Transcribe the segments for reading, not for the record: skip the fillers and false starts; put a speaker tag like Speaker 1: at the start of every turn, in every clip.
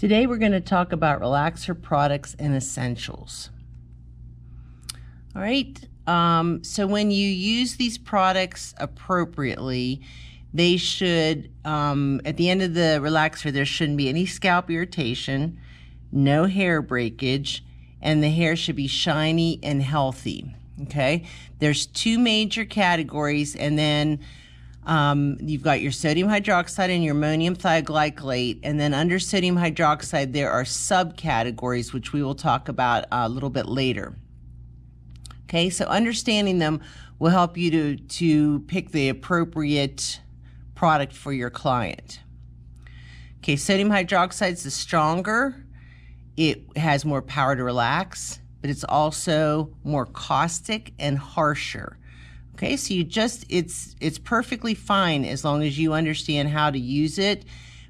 Speaker 1: Today we're going to talk about relaxer products and essentials. All right, so when you use these products appropriately, they should, at the end of the relaxer, there shouldn't be any scalp irritation, no hair breakage, and the hair should be shiny and healthy, okay? There's two major categories, and then you've got your sodium hydroxide and your ammonium thioglycolate, and then under sodium hydroxide there are subcategories which we will talk about a little bit later. Okay, so understanding them will help you to pick the appropriate product for your client. Okay, sodium hydroxide is the stronger. It has more power to relax, but it's also more caustic and harsher. Okay, so it's perfectly fine as long as you understand how to use it,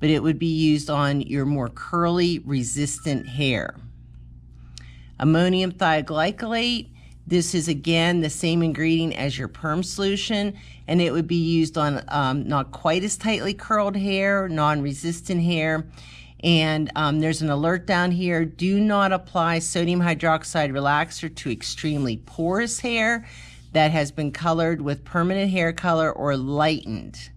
Speaker 1: but it would be used on your more curly, resistant hair. Ammonium thioglycolate, this is again the same ingredient as your perm solution, and it would be used on not quite as tightly curled hair, non-resistant hair. And there's an alert down here: do not apply sodium hydroxide relaxer to extremely porous hair that has been colored with permanent hair color or lightened.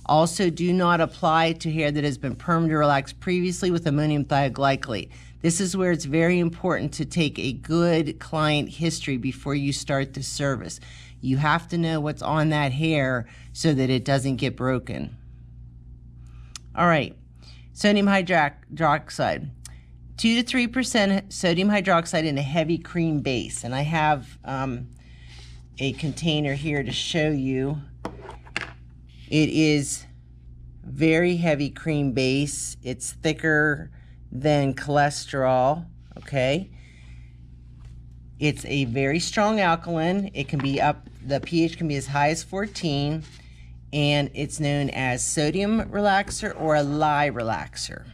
Speaker 1: Also, do not apply to hair that has been permanently relaxed previously with ammonium thioglycolate. This is where it's very important to take a good client history before you start the service. You have to know what's on that hair so that it doesn't get broken. All right, sodium hydroxide. 2 to 3% sodium hydroxide in a heavy cream base. And I have a container here to show you. It is very heavy cream base. It's thicker than cholesterol, okay? It's a very strong alkaline. It can be the pH can be as high as 14, and it's known as sodium relaxer or a lye relaxer.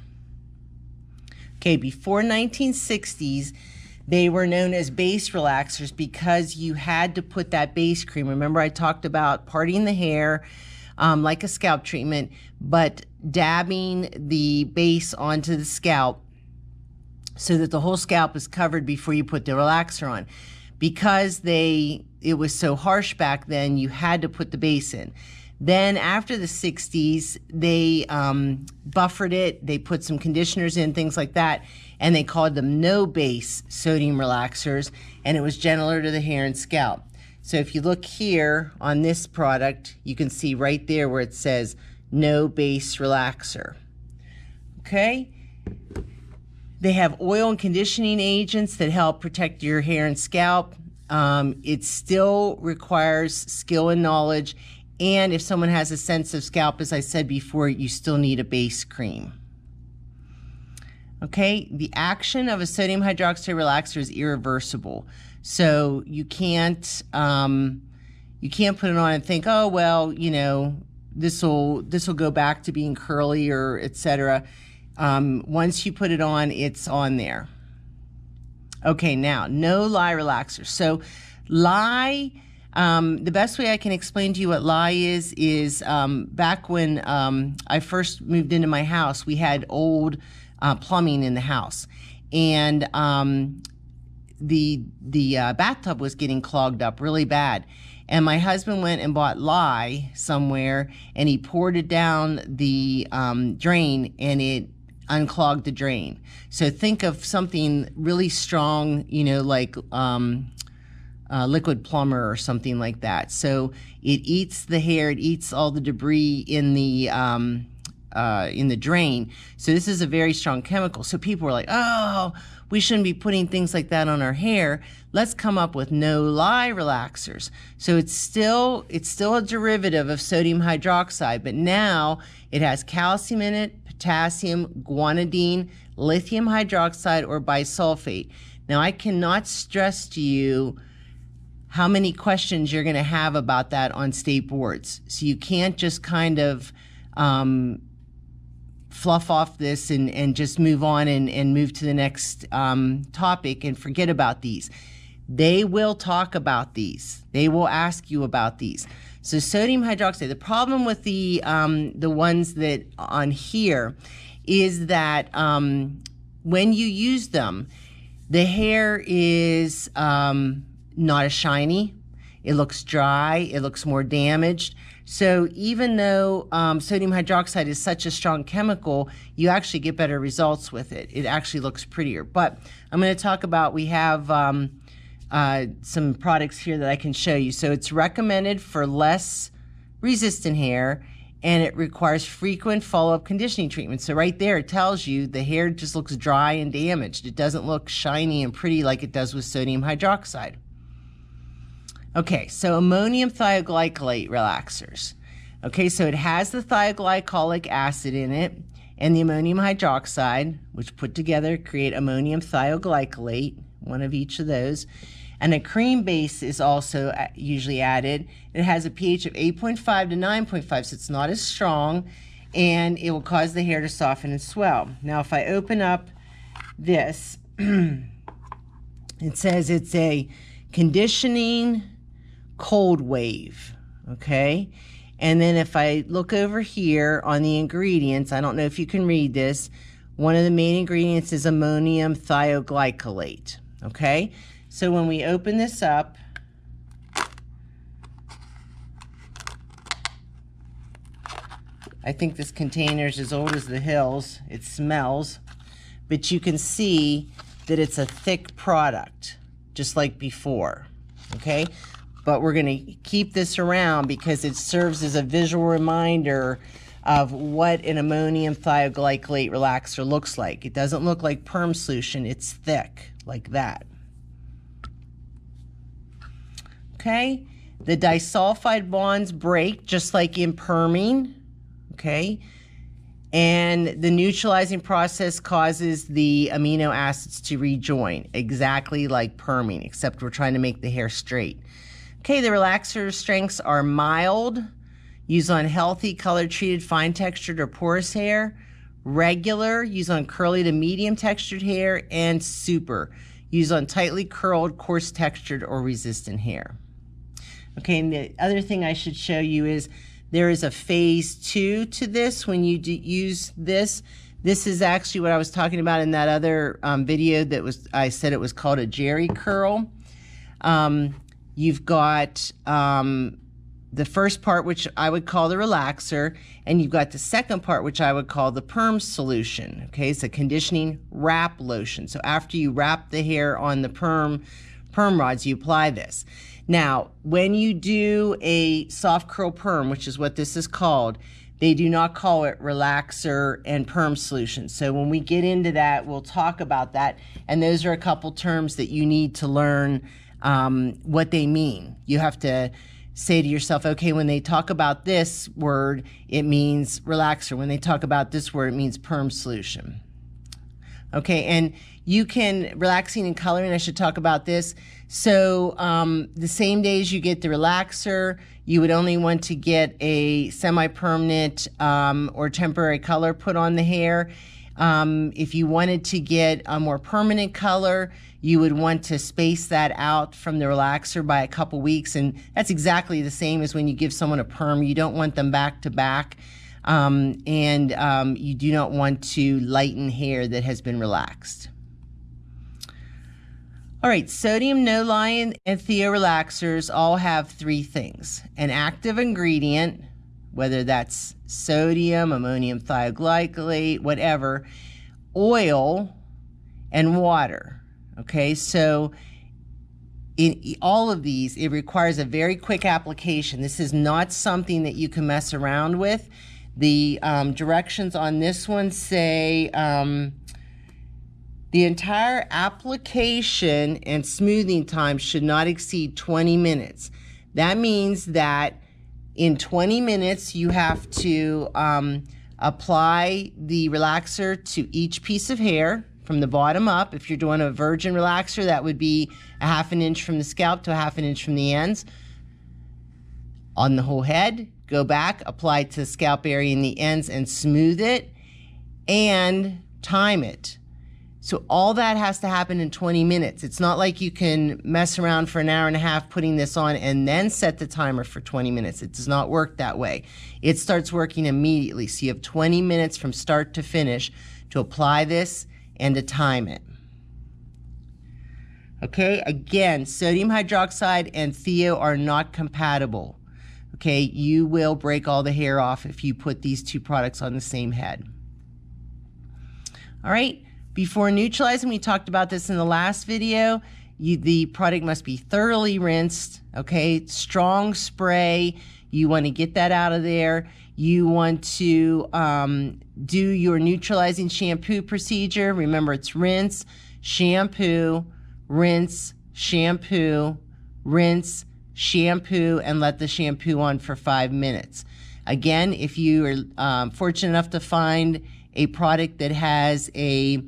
Speaker 1: Okay, before 1960s, they were known as base relaxers because you had to put that base cream. Remember I talked about parting the hair like a scalp treatment, but dabbing the base onto the scalp so that the whole scalp is covered before you put the relaxer on. Because it was so harsh back then, you had to put the base in. Then after the 60s, they buffered it, they put some conditioners in, things like that, and they called them no-base sodium relaxers, and it was gentler to the hair and scalp. So if you look here on this product, you can see right there where it says no-base relaxer. Okay? They have oil and conditioning agents that help protect your hair and scalp. It still requires skill and knowledge. And if someone has a sensitive scalp, as I said before, you still need a base cream. Okay, the action of a sodium hydroxide relaxer is irreversible. So you can't put it on and think, oh, well, you know, this will go back to being curly or etc. Once you put it on, it's on there. Okay, now, no lye relaxer. So lye, the best way I can explain to you what lye is back when I first moved into my house, we had old plumbing in the house, and the bathtub was getting clogged up really bad. And my husband went and bought lye somewhere, and he poured it down the drain, and it unclogged the drain. So think of something really strong, you know, like liquid plumber or something like that. So it eats the hair, it eats all the debris in the drain. So this is a very strong chemical. So people were like, oh, we shouldn't be putting things like that on our hair. Let's come up with no lye relaxers. So it's still a derivative of sodium hydroxide, but now it has calcium in it, potassium, guanidine, lithium hydroxide, or bisulfate. Now I cannot stress to you how many questions you're going to have about that on state boards. So you can't just kind of fluff off this and just move on and move to the next topic and forget about these. they will talk about these. They will ask you about these. So sodium hydroxide, the problem with the ones that on here is that when you use them, the hair is not as shiny. It looks dry. It looks more damaged. So even though sodium hydroxide is such a strong chemical, you actually get better results with it. It actually looks prettier. But I'm going to talk about, we have some products here that I can show you. So it's recommended for less resistant hair, and it requires frequent follow-up conditioning treatment. So right there it tells you the hair just looks dry and damaged. It doesn't look shiny and pretty like it does with sodium hydroxide. Okay, so ammonium thioglycolate relaxers. Okay, so it has the thioglycolic acid in it and the ammonium hydroxide, which put together create ammonium thioglycolate, one of each of those. And a cream base is also usually added. It has a pH of 8.5 to 9.5, so it's not as strong, and it will cause the hair to soften and swell. Now, if I open up this, it says it's a conditioning cold wave, okay? And then if I look over here on the ingredients, I don't know if you can read this, one of the main ingredients is ammonium thioglycolate, okay? So when we open this up, I think this container is as old as the hills. It smells, but you can see that it's a thick product, just like before, okay? But we're going to keep this around because it serves as a visual reminder of what an ammonium thioglycolate relaxer looks like. It doesn't look like perm solution. It's thick, like that. Okay? The disulfide bonds break just like in perming, okay? And the neutralizing process causes the amino acids to rejoin, exactly like perming, except we're trying to make the hair straight. Okay, the relaxer strengths are mild, used on healthy, color-treated, fine-textured or porous hair, regular, used on curly to medium-textured hair, and super, used on tightly curled, coarse-textured or resistant hair. Okay, and the other thing I should show you is there is a phase 2 to this when you use this. This is actually what I was talking about in that other video that was, I said it was called a Jerry curl. You've got the first part, which I would call the relaxer, and you've got the second part, which I would call the perm solution. Okay, it's a conditioning wrap lotion. So after you wrap the hair on the perm rods, you apply this. Now, when you do a soft curl perm, which is what this is called, they do not call it relaxer and perm solution. So when we get into that, we'll talk about that. And those are a couple terms that you need to learn what they mean. You have to say to yourself, okay, when they talk about this word, it means relaxer. When they talk about this word, it means perm solution. Okay, and you can, relaxing and coloring, I should talk about this. So the same days you get the relaxer, you would only want to get a semi-permanent or temporary color put on the hair. If you wanted to get a more permanent color, you would want to space that out from the relaxer by a couple weeks, and that's exactly the same as when you give someone a perm. You don't want them back to back, and you do not want to lighten hair that has been relaxed. All right, sodium no-lying and thiorelaxers all have three things: an active ingredient, whether that's sodium, ammonium thioglycolate, whatever, oil, and water. Okay, so in all of these, it requires a very quick application. This is not something that you can mess around with. The directions on this one say the entire application and smoothing time should not exceed 20 minutes. That means that in 20 minutes, you have to apply the relaxer to each piece of hair from the bottom up. If you're doing a virgin relaxer, that would be a ½ inch from the scalp to a ½ inch from the ends. On the whole head, go back, apply to the scalp area in the ends and smooth it, and time it. So all that has to happen in 20 minutes. It's not like you can mess around for an hour and a half putting this on and then set the timer for 20 minutes. It does not work that way. It starts working immediately. So you have 20 minutes from start to finish to apply this and to time it. Okay, again, sodium hydroxide and Theo are not compatible. Okay, you will break all the hair off if you put these two products on the same head. All right. Before neutralizing, we talked about this in the last video, the product must be thoroughly rinsed, okay? Strong spray, you want to get that out of there. You want to do your neutralizing shampoo procedure. Remember, it's rinse, shampoo, rinse, shampoo, rinse, shampoo, and let the shampoo on for 5 minutes. Again, if you are fortunate enough to find a product that has a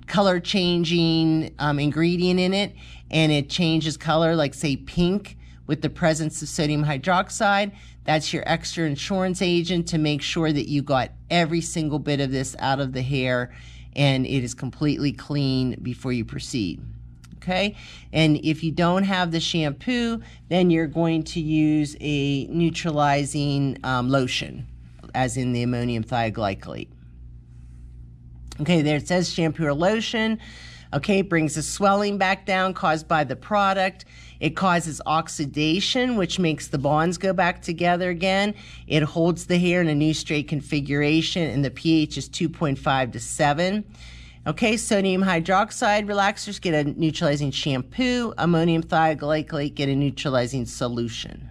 Speaker 1: color changing ingredient in it and it changes color, like say pink, with the presence of sodium hydroxide, that's your extra insurance agent to make sure that you got every single bit of this out of the hair and it is completely clean before you proceed. Okay, and if you don't have the shampoo, then you're going to use a neutralizing lotion, as in the ammonium thioglycolate. Okay, there it says shampoo or lotion. Okay, it brings the swelling back down caused by the product. It causes oxidation, which makes the bonds go back together again. It holds the hair in a new straight configuration, and the pH is 2.5 to 7. Okay, sodium hydroxide relaxers get a neutralizing shampoo. Ammonium thioglycolate get a neutralizing solution.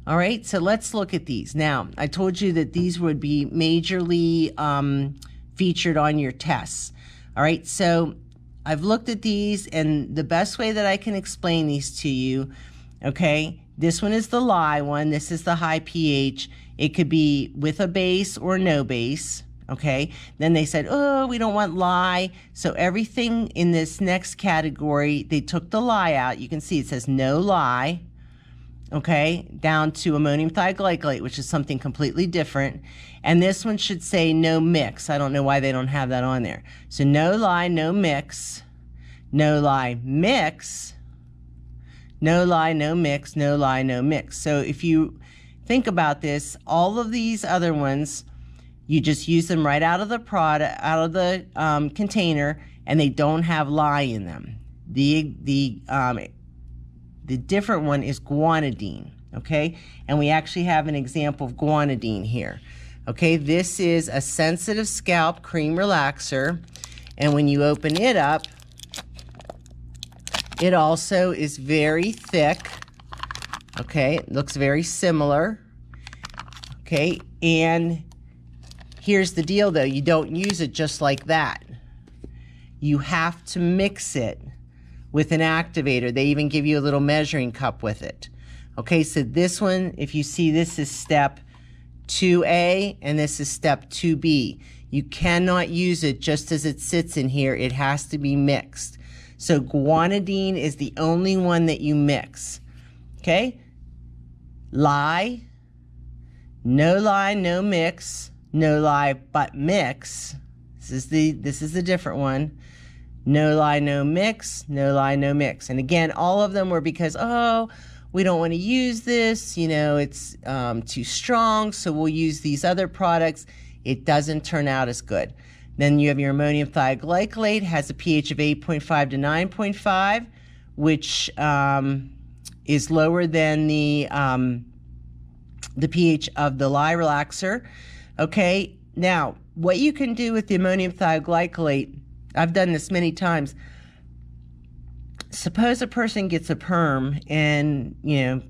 Speaker 1: All right, so let's look at these. Now, I told you that these would be majorly featured on your tests. All right, so I've looked at these, and the best way that I can explain these to you, okay, this one is the lye one, this is the high pH. It could be with a base or no base, okay? Then they said, oh, we don't want lye. So everything in this next category, they took the lye out. You can see it says no lye, okay, down to ammonium thioglycolate, which is something completely different. And this one should say no mix. I don't know why they don't have that on there. So no lye, no mix, no lye, mix, no lye, no mix, no lye, no mix. So if you think about this, all of these other ones, you just use them right out of the product, out of the container, and they don't have lye in them. The different one is guanidine, okay? And we actually have an example of guanidine here. Okay, this is a sensitive scalp cream relaxer, and when you open it up, it also is very thick. Okay, it looks very similar. Okay, and here's the deal though, you don't use it just like that. You have to mix it with an activator. They even give you a little measuring cup with it. Okay, so this one, if you see, this is step 2A and this is step 2B. You cannot use it just as it sits in here. It has to be mixed. So guanidine is the only one that you mix. Okay? Lye, no lye, no mix, no lye but mix. This is the different one. No lye, no mix, no lye, no mix. And again, all of them were because, oh, we don't want to use this, you know, it's too strong, so we'll use these other products. It doesn't turn out as good. Then you have your ammonium thioglycolate, has a pH of 8.5 to 9.5, which is lower than the pH of the lye relaxer. Okay, now what you can do with the ammonium thioglycolate, I've done this many times. Suppose a person gets a perm and, you know,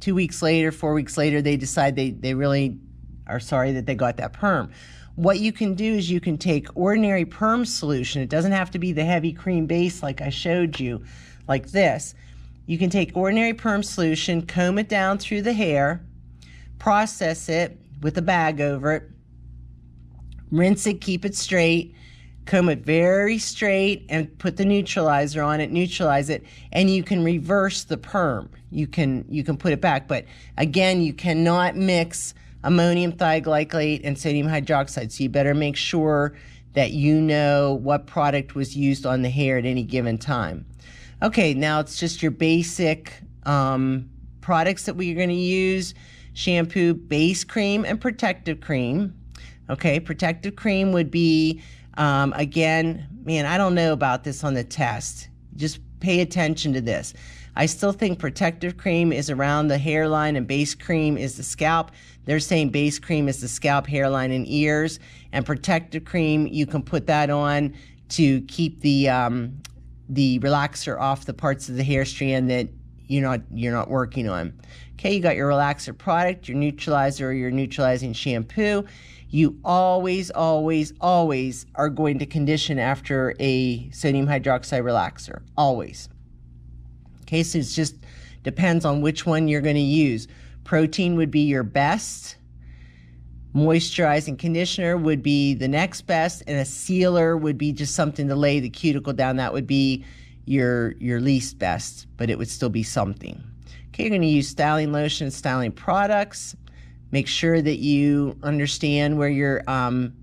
Speaker 1: 2 weeks later, 4 weeks later, they decide they really are sorry that they got that perm. What you can do is you can take ordinary perm solution. It doesn't have to be the heavy cream base like I showed you, like this. You can take ordinary perm solution, comb it down through the hair, process it with a bag over it, rinse it, keep it straight, comb it very straight and put the neutralizer on it, neutralize it, and you can reverse the perm. You can put it back, but again, you cannot mix ammonium thioglycolate and sodium hydroxide, so you better make sure that you know what product was used on the hair at any given time. Okay, now it's just your basic products that we're going to use: shampoo, base cream, and protective cream. Okay, protective cream would be, again, man, I don't know about this on the test. Just pay attention to this. I still think protective cream is around the hairline and base cream is the scalp. They're saying base cream is the scalp, hairline, and ears. And protective cream, you can put that on to keep the relaxer off the parts of the hair strand that you're not working on. Okay, you got your relaxer product, your neutralizer or your neutralizing shampoo. You always, always, always are going to condition after a sodium hydroxide relaxer. Always. Okay, so it just depends on which one you're going to use. Protein would be your best. Moisturizing conditioner would be the next best. And a sealer would be just something to lay the cuticle down. That would be your least best, but it would still be something. Okay, you're going to use styling lotion and styling products. Make sure that you understand where your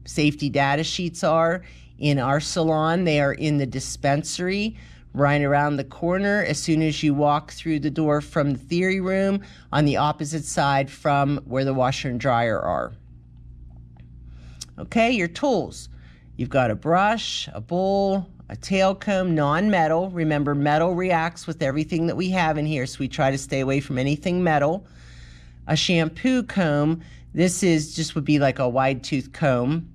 Speaker 1: safety data sheets are. In our salon, they are in the dispensary right around the corner as soon as you walk through the door from the theory room, on the opposite side from where the washer and dryer are. Okay, your tools. You've got a brush, a bowl, a tail comb, non-metal. Remember, metal reacts with everything that we have in here, so we try to stay away from anything metal. A shampoo comb. This would be like a wide tooth comb.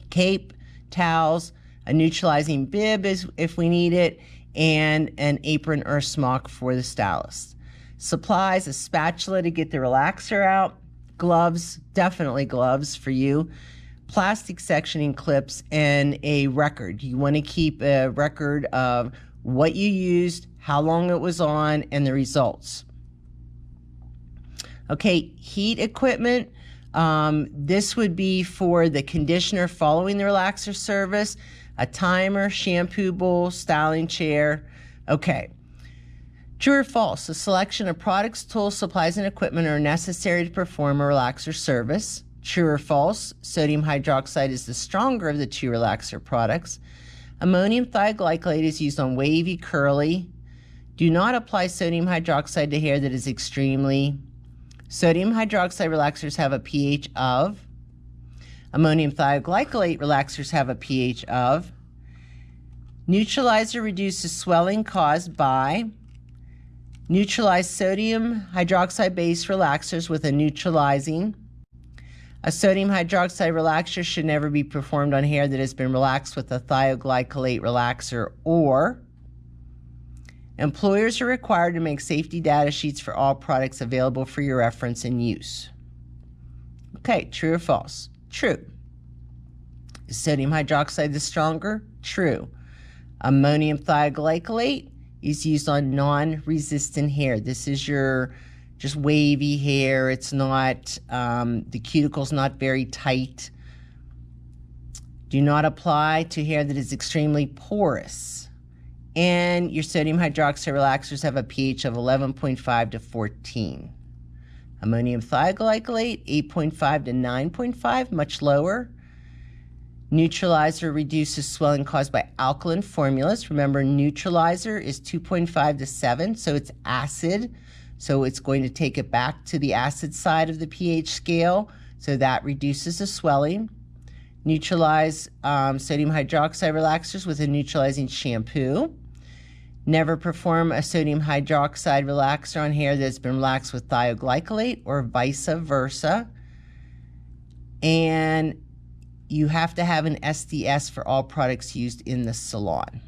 Speaker 1: Cape, towels, a neutralizing bib if we need it, and an apron or a smock for the stylist. Supplies: a spatula to get the relaxer out, gloves, definitely gloves for you, plastic sectioning clips, and a record. You want to keep a record of what you used, how long it was on, and the results. Okay, heat equipment. This would be for the conditioner following the relaxer service, a timer, shampoo bowl, styling chair. Okay. True or false? A selection of products, tools, supplies, and equipment are necessary to perform a relaxer service. True or false? Sodium hydroxide is the stronger of the two relaxer products. Ammonium thioglycolate is used on wavy, curly. Do not apply sodium hydroxide to hair that is extremely. Sodium hydroxide relaxers have a pH of. Ammonium thioglycolate relaxers have a pH of. Neutralizer reduces swelling caused by. Neutralize sodium hydroxide based relaxers with a neutralizing. A sodium hydroxide relaxer should never be performed on hair that has been relaxed with a thioglycolate relaxer. Or employers are required to make safety data sheets for all products available for your reference and use. Okay, true or false? True. Is sodium hydroxide the stronger? True. Ammonium thioglycolate is used on non-resistant hair. This is your just wavy hair. It's not, the cuticle's not very tight. Do not apply to hair that is extremely porous. And your sodium hydroxide relaxers have a pH of 11.5 to 14. Ammonium thioglycolate, 8.5 to 9.5, much lower. Neutralizer reduces swelling caused by alkaline formulas. Remember, neutralizer is 2.5 to 7, so it's acid. So it's going to take it back to the acid side of the pH scale, so that reduces the swelling. Neutralize sodium hydroxide relaxers with a neutralizing shampoo. Never perform a sodium hydroxide relaxer on hair that's been relaxed with thioglycolate or vice versa. And you have to have an SDS for all products used in the salon.